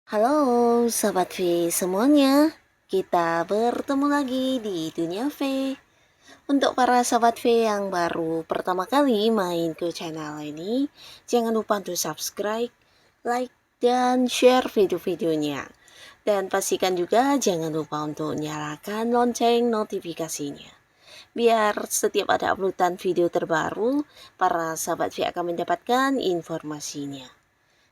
Halo Sobat V semuanya, kita bertemu lagi di Dunia V. Untuk para Sobat V yang baru pertama kali main ke channel ini, jangan lupa untuk subscribe, like, dan share video-videonya. Dan pastikan juga jangan lupa untuk nyalakan lonceng notifikasinya. Biar setiap ada uploadan video terbaru, para Sobat V akan mendapatkan informasinya.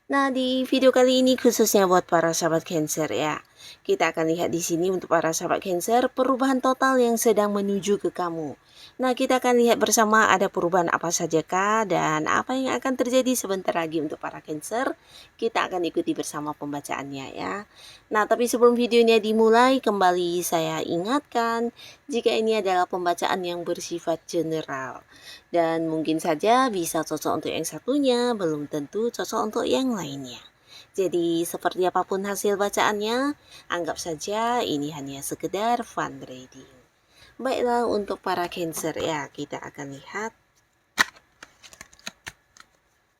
Nah, di video kali ini khususnya buat para sahabat Cancer ya. Kita akan lihat di sini untuk para sahabat Cancer perubahan total yang sedang menuju ke kamu. Nah, kita akan lihat bersama ada perubahan apa saja kah dan apa yang akan terjadi sebentar lagi untuk para Cancer. Kita akan ikuti bersama pembacaannya ya. Nah, tapi sebelum videonya dimulai, kembali saya ingatkan jika ini adalah pembacaan yang bersifat general. Dan mungkin saja bisa cocok untuk yang satunya, belum tentu cocok untuk yang lainnya. Jadi seperti apapun hasil bacaannya, anggap saja ini hanya sekedar fun reading. Baiklah untuk para Cancer ya, kita akan lihat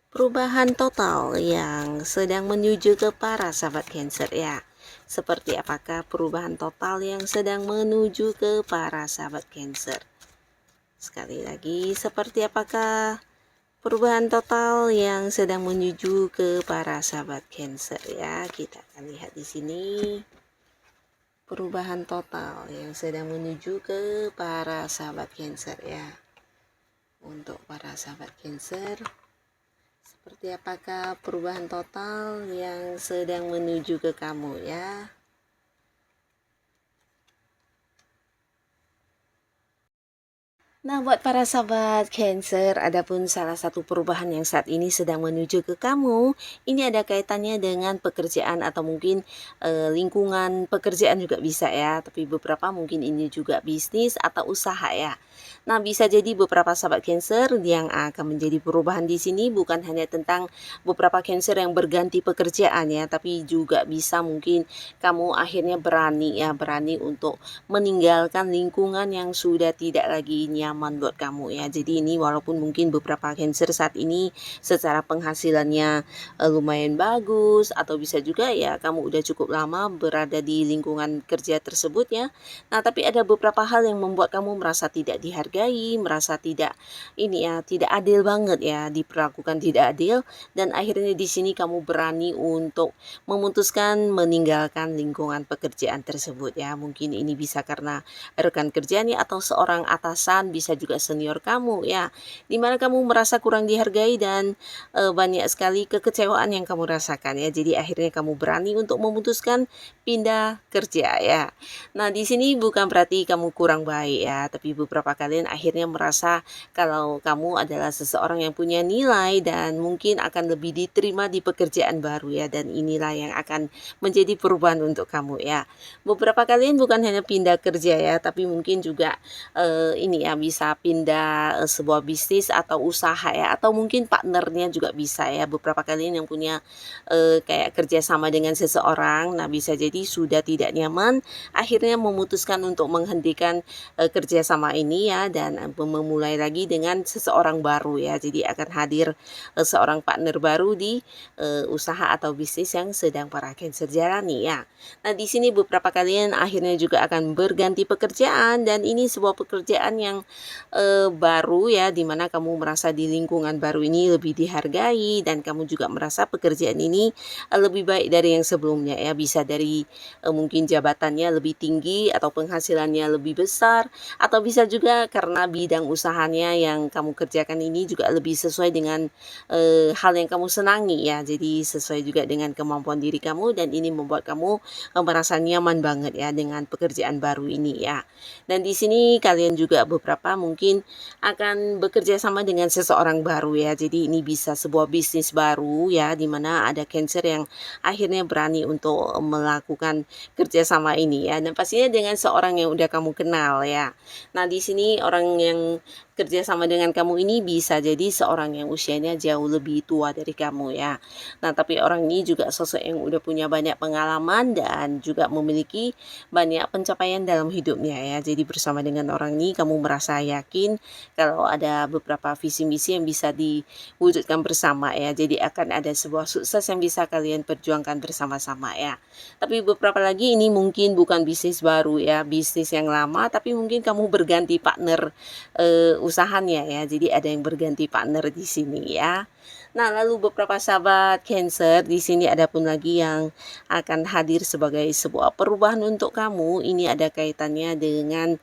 perubahan total yang sedang menuju ke para sahabat Cancer ya. Seperti apakah perubahan total yang sedang menuju ke para sahabat Cancer? Sekali lagi, seperti apakah perubahan total yang sedang menuju ke para sahabat Cancer ya? Kita akan lihat di sini perubahan total yang sedang menuju ke para sahabat Cancer ya. Untuk para sahabat Cancer, seperti apakah perubahan total yang sedang menuju ke kamu ya? Nah, buat para sahabat Cancer, adapun salah satu perubahan yang saat ini sedang menuju ke kamu, ini ada kaitannya dengan pekerjaan atau mungkin lingkungan pekerjaan juga bisa ya, tapi beberapa mungkin ini juga bisnis atau usaha ya. Nah, bisa jadi beberapa sahabat Cancer yang akan menjadi perubahan di sini bukan hanya tentang beberapa Cancer yang berganti pekerjaan ya, tapi juga bisa mungkin kamu akhirnya berani untuk meninggalkan lingkungan yang sudah tidak lagi nyaman buat kamu ya. Jadi ini walaupun mungkin beberapa Cancer saat ini secara penghasilannya lumayan bagus, atau bisa juga ya kamu udah cukup lama berada di lingkungan kerja tersebut ya. Nah, tapi ada beberapa hal yang membuat kamu merasa tidak dihargai, merasa tidak tidak adil banget ya, diperlakukan tidak adil, dan akhirnya di sini kamu berani untuk memutuskan meninggalkan lingkungan pekerjaan tersebut ya. Mungkin ini bisa karena rekan kerjanya atau seorang atasan, bisa juga senior kamu ya, dimana kamu merasa kurang dihargai dan banyak sekali kekecewaan yang kamu rasakan ya. Jadi akhirnya kamu berani untuk memutuskan pindah kerja ya. Nah, di sini bukan berarti kamu kurang baik ya, tapi beberapa kalian akhirnya merasa kalau kamu adalah seseorang yang punya nilai dan mungkin akan lebih diterima di pekerjaan baru ya, dan inilah yang akan menjadi perubahan untuk kamu ya. Beberapa kalian bukan hanya pindah kerja ya, tapi mungkin juga bisa pindah sebuah bisnis atau usaha ya, atau mungkin partnernya juga bisa ya. Beberapa kalian yang punya kayak kerjasama dengan seseorang, nah bisa jadi sudah tidak nyaman, akhirnya memutuskan untuk menghentikan kerjasama ini ya, dan memulai lagi dengan seseorang baru ya. Jadi akan hadir seorang partner baru di usaha atau bisnis yang sedang para Cancer jalani ya. Nah, di sini beberapa kalian akhirnya juga akan berganti pekerjaan, dan ini sebuah pekerjaan yang baru ya, dimana kamu merasa di lingkungan baru ini lebih dihargai, dan kamu juga merasa pekerjaan ini lebih baik dari yang sebelumnya ya. Bisa dari mungkin jabatannya lebih tinggi atau penghasilannya lebih besar, atau bisa juga karena bidang usahanya yang kamu kerjakan ini juga lebih sesuai dengan hal yang kamu senangi ya. Jadi sesuai juga dengan kemampuan diri kamu, dan ini membuat kamu merasa nyaman banget ya dengan pekerjaan baru ini ya. Dan di sini kalian juga beberapa mungkin akan bekerja sama dengan seseorang baru ya. Jadi ini bisa sebuah bisnis baru ya, di mana ada Cancer yang akhirnya berani untuk melakukan kerjasama ini ya. Dan pastinya dengan seorang yang udah kamu kenal ya. Nah, di sini orang yang kerja sama dengan kamu ini bisa jadi seorang yang usianya jauh lebih tua dari kamu ya. Nah, tapi orang ini juga sosok yang udah punya banyak pengalaman dan juga memiliki banyak pencapaian dalam hidupnya ya. Jadi bersama dengan orang ini kamu merasa yakin kalau ada beberapa visi misi yang bisa diwujudkan bersama ya. Jadi akan ada sebuah sukses yang bisa kalian perjuangkan bersama-sama ya. Tapi beberapa lagi ini mungkin bukan bisnis baru ya, bisnis yang lama, tapi mungkin kamu berganti partner usahanya ya. Jadi ada yang berganti partner di sini ya. Nah, lalu beberapa sahabat Cancer, di sini ada pun lagi yang akan hadir sebagai sebuah perubahan untuk kamu. Ini ada kaitannya dengan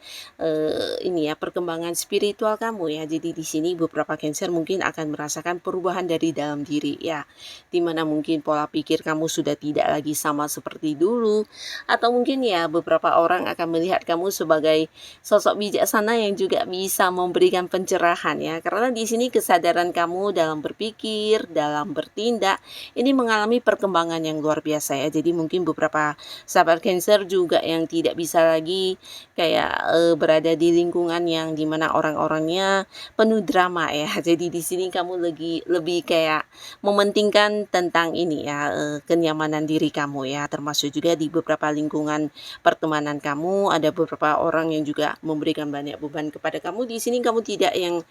ini ya, perkembangan spiritual kamu ya. Jadi di sini beberapa Cancer mungkin akan merasakan perubahan dari dalam diri ya. Dimana mungkin pola pikir kamu sudah tidak lagi sama seperti dulu, atau mungkin ya beberapa orang akan melihat kamu sebagai sosok bijaksana yang juga bisa memberikan pencerahan ya. Karena di sini kesadaran kamu dalam berpikir, dalam bertindak ini mengalami perkembangan yang luar biasa ya. Jadi mungkin beberapa sahabat Cancer juga yang tidak bisa lagi kayak berada di lingkungan yang dimana orang-orangnya penuh drama ya. Jadi di sini kamu lebih kayak mementingkan tentang ini ya, kenyamanan diri kamu ya. Termasuk juga di beberapa lingkungan pertemanan kamu ada beberapa orang yang juga memberikan banyak beban kepada kamu. Di sini kamu tidak yang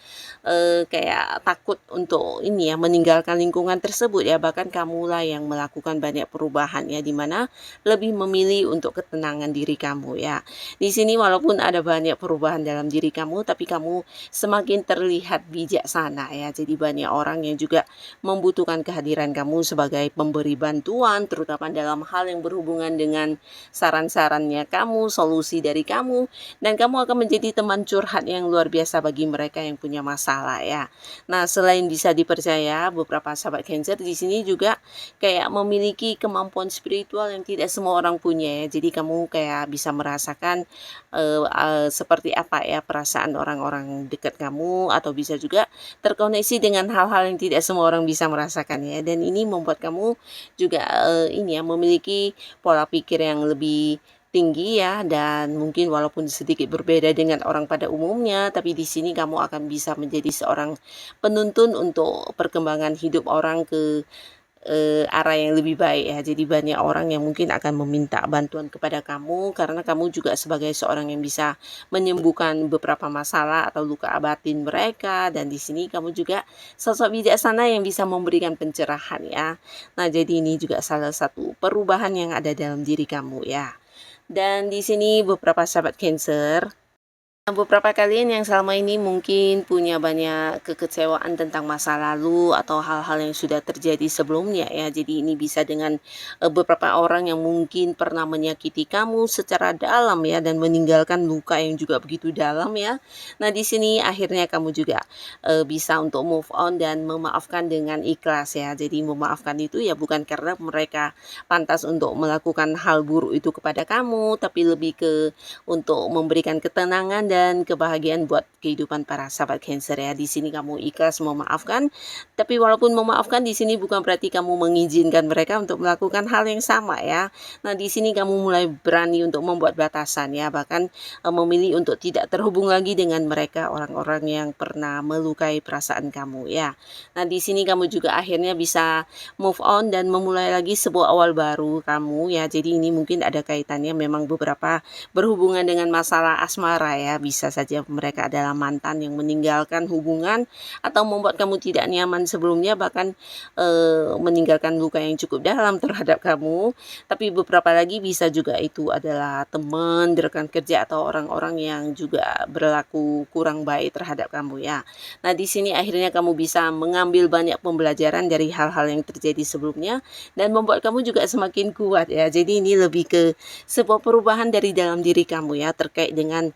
kayak takut untuk ini ya, meninggalkan lingkungan tersebut ya. Bahkan kamulah yang melakukan banyak perubahan ya, dimana lebih memilih untuk ketenangan diri kamu ya. Di sini walaupun ada banyak perubahan dalam diri kamu, tapi kamu semakin terlihat bijaksana ya. Jadi banyak orang yang juga membutuhkan kehadiran kamu sebagai pemberi bantuan, terutama dalam hal yang berhubungan dengan saran-sarannya kamu, solusi dari kamu, dan kamu akan menjadi teman curhat yang luar biasa bagi mereka yang punya masalah ya. Nah, selain bisa dipercaya, beberapa sahabat Cancer di sini juga kayak memiliki kemampuan spiritual yang tidak semua orang punya ya. Jadi kamu kayak bisa merasakan seperti apa ya perasaan orang-orang dekat kamu, atau bisa juga terkoneksi dengan hal-hal yang tidak semua orang bisa merasakan ya. Dan ini membuat kamu juga ini ya, memiliki pola pikir yang lebih tinggi ya, dan mungkin walaupun sedikit berbeda dengan orang pada umumnya, tapi di sini kamu akan bisa menjadi seorang penuntun untuk perkembangan hidup orang ke arah yang lebih baik ya. Jadi banyak orang yang mungkin akan meminta bantuan kepada kamu karena kamu juga sebagai seorang yang bisa menyembuhkan beberapa masalah atau luka batin mereka, dan di sini kamu juga sosok bijaksana yang bisa memberikan pencerahan ya. Nah, jadi ini juga salah satu perubahan yang ada dalam diri kamu ya. Dan di sini beberapa sahabat Cancer, beberapa kalian yang selama ini mungkin punya banyak kekecewaan tentang masa lalu atau hal-hal yang sudah terjadi sebelumnya ya. Jadi ini bisa dengan beberapa orang yang mungkin pernah menyakiti kamu secara dalam ya, dan meninggalkan luka yang juga begitu dalam ya. Nah, di sini akhirnya kamu juga bisa untuk move on dan memaafkan dengan ikhlas ya. Jadi memaafkan itu ya bukan karena mereka pantas untuk melakukan hal buruk itu kepada kamu, tapi lebih ke untuk memberikan ketenangan dan kebahagiaan buat kehidupan para sahabat Cancer ya. Di sini kamu ikhlas memaafkan, tapi walaupun memaafkan di sini bukan berarti kamu mengizinkan mereka untuk melakukan hal yang sama ya. Nah, di sini kamu mulai berani untuk membuat batasan ya, bahkan memilih untuk tidak terhubung lagi dengan mereka, orang-orang yang pernah melukai perasaan kamu ya. Nah, di sini kamu juga akhirnya bisa move on dan memulai lagi sebuah awal baru kamu ya. Jadi ini mungkin ada kaitannya memang beberapa berhubungan dengan masalah asmara ya. Bisa saja mereka adalah mantan yang meninggalkan hubungan atau membuat kamu tidak nyaman sebelumnya, bahkan meninggalkan luka yang cukup dalam terhadap kamu. Tapi beberapa lagi bisa juga itu adalah teman, rekan kerja, atau orang-orang yang juga berlaku kurang baik terhadap kamu ya. Nah, di sini akhirnya kamu bisa mengambil banyak pembelajaran dari hal-hal yang terjadi sebelumnya dan membuat kamu juga semakin kuat ya. Jadi ini lebih ke sebuah perubahan dari dalam diri kamu ya, terkait dengan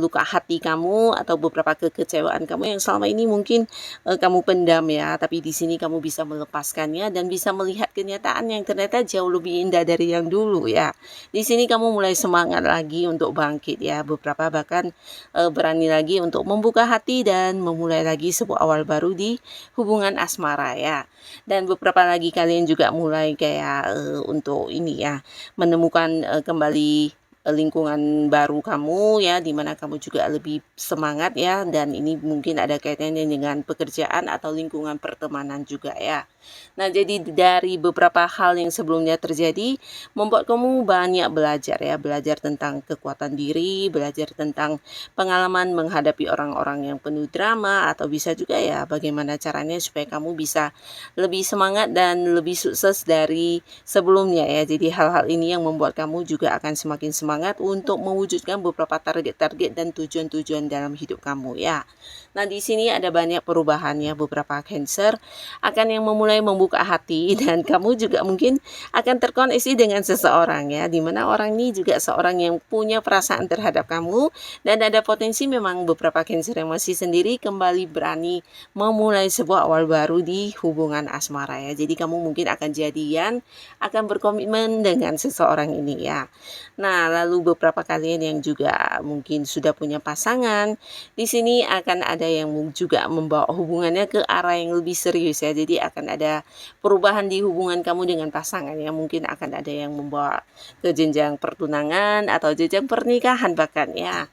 luka hati kamu atau beberapa kekecewaan kamu yang selama ini mungkin kamu pendam ya, tapi di sini kamu bisa melepaskannya dan bisa melihat kenyataan yang ternyata jauh lebih indah dari yang dulu ya. Di sini kamu mulai semangat lagi untuk bangkit ya, beberapa bahkan berani lagi untuk membuka hati dan memulai lagi sebuah awal baru di hubungan asmara ya. Dan beberapa lagi kalian juga mulai kayak untuk ini ya, menemukan kembali lingkungan baru kamu ya, dimana kamu juga lebih semangat ya, dan ini mungkin ada kaitannya dengan pekerjaan atau lingkungan pertemanan juga ya. Nah, jadi dari beberapa hal yang sebelumnya terjadi membuat kamu banyak belajar ya, belajar tentang kekuatan diri, belajar tentang pengalaman menghadapi orang-orang yang penuh drama, atau bisa juga ya bagaimana caranya supaya kamu bisa lebih semangat dan lebih sukses dari sebelumnya ya. Jadi hal-hal ini yang membuat kamu juga akan semakin semangat untuk mewujudkan beberapa target-target dan tujuan-tujuan dalam hidup kamu ya. Nah, di sini ada banyak perubahannya, beberapa Cancer akan yang memulai membuka hati dan kamu juga mungkin akan terkoneksi dengan seseorang ya, dimana orang ini juga seorang yang punya perasaan terhadap kamu dan ada potensi memang beberapa Cancer yang masih sendiri kembali berani memulai sebuah awal baru di hubungan asmara ya. Jadi kamu mungkin akan jadian, akan berkomitmen dengan seseorang ini ya. Nah, lalu beberapa kalian yang juga mungkin sudah punya pasangan, di sini akan ada yang juga membawa hubungannya ke arah yang lebih serius ya. Jadi akan ada perubahan di hubungan kamu dengan pasangan ya. Mungkin akan ada yang membawa ke jenjang pertunangan atau jenjang pernikahan bahkan ya.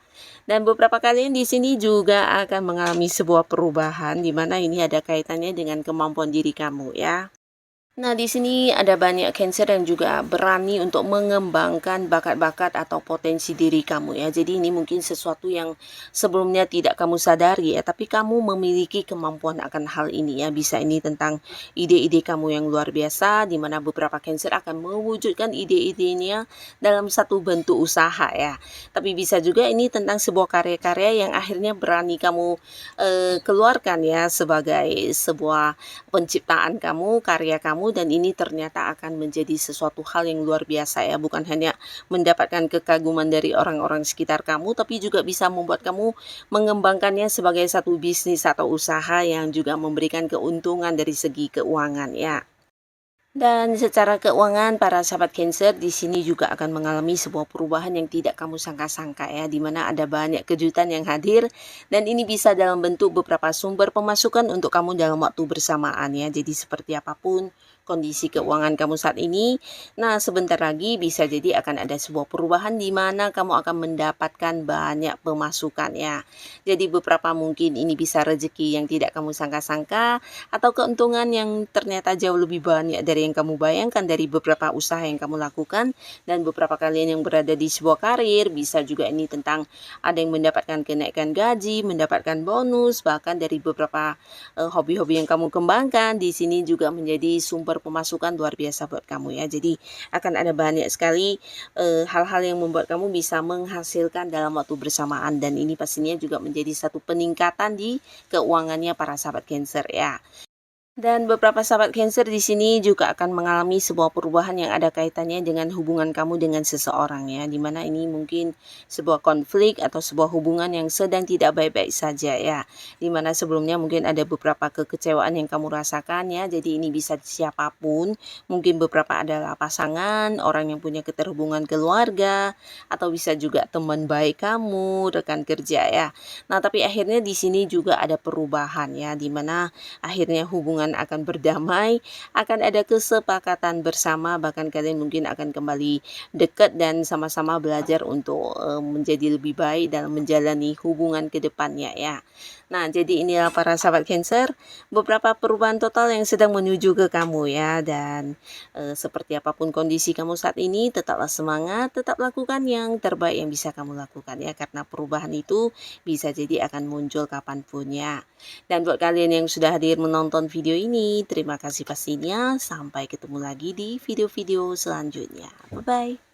Dan beberapa kalian di sini juga akan mengalami sebuah perubahan di mana ini ada kaitannya dengan kemampuan diri kamu ya. Nah, di sini ada banyak Cancer yang juga berani untuk mengembangkan bakat-bakat atau potensi diri kamu ya. Jadi ini mungkin sesuatu yang sebelumnya tidak kamu sadari ya, tapi kamu memiliki kemampuan akan hal ini ya. Bisa ini tentang ide-ide kamu yang luar biasa, di mana beberapa Cancer akan mewujudkan ide-idenya dalam satu bentuk usaha ya. Tapi bisa juga ini tentang sebuah karya-karya yang akhirnya berani kamu keluarkan ya sebagai sebuah penciptaan kamu, karya kamu, dan ini ternyata akan menjadi sesuatu hal yang luar biasa ya, bukan hanya mendapatkan kekaguman dari orang-orang sekitar kamu, tapi juga bisa membuat kamu mengembangkannya sebagai satu bisnis atau usaha yang juga memberikan keuntungan dari segi keuangan ya. Dan secara keuangan, para sahabat Cancer di sini juga akan mengalami sebuah perubahan yang tidak kamu sangka-sangka ya, di mana ada banyak kejutan yang hadir dan ini bisa dalam bentuk beberapa sumber pemasukan untuk kamu dalam waktu bersamaan ya. Jadi seperti apapun kondisi keuangan kamu saat ini, nah sebentar lagi bisa jadi akan ada sebuah perubahan di mana kamu akan mendapatkan banyak pemasukan ya. Jadi beberapa mungkin ini bisa rezeki yang tidak kamu sangka-sangka atau keuntungan yang ternyata jauh lebih banyak dari yang kamu bayangkan dari beberapa usaha yang kamu lakukan. Dan beberapa kalian yang berada di sebuah karir, bisa juga ini tentang ada yang mendapatkan kenaikan gaji, mendapatkan bonus, bahkan dari beberapa hobi-hobi yang kamu kembangkan di sini juga menjadi sumber pemasukan luar biasa buat kamu ya. Jadi akan ada banyak sekali hal-hal yang membuat kamu bisa menghasilkan dalam waktu bersamaan, dan ini pastinya juga menjadi satu peningkatan di keuangannya para sahabat Cancer ya. Dan beberapa sahabat Cancer di sini juga akan mengalami sebuah perubahan yang ada kaitannya dengan hubungan kamu dengan seseorang ya, dimana ini mungkin sebuah konflik atau sebuah hubungan yang sedang tidak baik-baik saja ya, dimana sebelumnya mungkin ada beberapa kekecewaan yang kamu rasakan ya. Jadi ini bisa siapapun, mungkin beberapa adalah pasangan, orang yang punya keterhubungan keluarga, atau bisa juga teman baik kamu, rekan kerja ya. Nah, tapi akhirnya di sini juga ada perubahan ya, dimana akhirnya hubungan akan berdamai, akan ada kesepakatan bersama, bahkan kalian mungkin akan kembali dekat dan sama-sama belajar untuk menjadi lebih baik dalam menjalani hubungan ke depannya ya. Nah, jadi inilah para sahabat Cancer, beberapa perubahan total yang sedang menuju ke kamu ya, dan seperti apapun kondisi kamu saat ini, tetaplah semangat, tetap lakukan yang terbaik yang bisa kamu lakukan ya, karena perubahan itu bisa jadi akan muncul kapanpun ya. Dan buat kalian yang sudah hadir menonton video ini, terima kasih pastinya. Sampai ketemu lagi di video-video selanjutnya. Bye-bye.